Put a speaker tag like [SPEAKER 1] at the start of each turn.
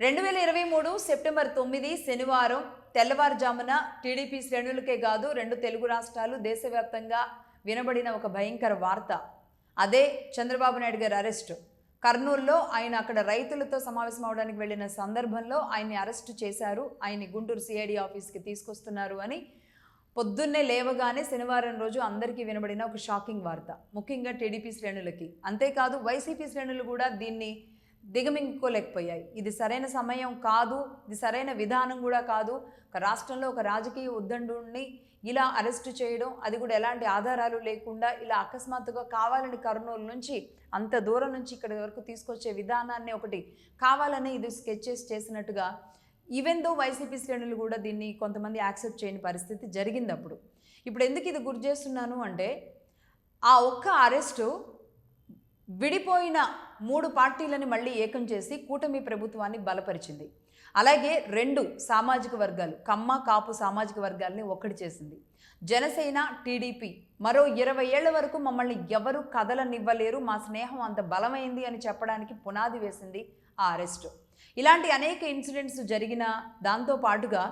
[SPEAKER 1] 2023 September 9 శనివారం తెల్లవారుజామున TDP శ్రేణులకే కాదు రెండు తెలుగు రాష్ట్రాలు దేశవ్యాప్తంగా వినబడిన ఒక భయంకర వార్త. అదే చంద్రబాబు నాయుడు గారి అరెస్టు. కర్నూలులో ఆయన అక్కడ రైతులతో సమావేశం అవడానికి వెళ్ళిన సందర్భంలో ఆయన్ని అరెస్టు చేశారు. ఆయన్ని గుంటూరు సిఐడి ఆఫీస్కి తీసుకొస్తున్నారు అని పొద్దున్నే లేవగానే శనివారం రోజు అందరికీ వినబడిన ఒక షాకింగ్ వార్త, ముఖ్యంగా టీడీపీ శ్రేణులకి. అంతేకాదు వైసీపీ శ్రేణులు కూడా దీన్ని దిగమింగుకోలేకపోయాయి. ఇది సరైన సమయం కాదు, ఇది సరైన విధానం కూడా కాదు. ఒక రాష్ట్రంలో ఒక రాజకీయ ఉద్దండుని ఇలా అరెస్టు చేయడం, అది కూడా ఎలాంటి ఆధారాలు లేకుండా ఇలా అకస్మాత్తుగా కావాలని కర్నూలు నుంచి అంత దూరం నుంచి ఇక్కడి వరకు తీసుకొచ్చే విధానాన్ని ఒకటి కావాలని ఇది స్కెచెస్ చేసినట్టుగా, ఈవెన్ దో వైసీపీ శ్రేణులు కూడా దీన్ని కొంతమంది యాక్సెప్ట్ చేయని పరిస్థితి జరిగింది. ఇప్పుడు ఎందుకు ఇది గుర్తు చేస్తున్నాను అంటే, ఆ ఒక్క అరెస్టు విడిపోయిన 3 పార్టీలని మళ్ళీ ఏకం చేసి కూటమి ప్రభుత్వాన్ని బలపరిచింది. అలాగే 2 సామాజిక వర్గాలు, కమ్మ కాపు సామాజిక వర్గాలని ఒక్కటి చేసింది. జనసేన టీడీపీ మరో 20 ఏళ్ల వరకు మమ్మల్ని ఎవరు కదలనివ్వలేరు, మా స్నేహం అంత బలమైంది అని చెప్పడానికి పునాది వేసింది ఆ అరెస్టు. ఇలాంటి అనేక ఇన్సిడెంట్స్ జరిగిన దాంతో పాటుగా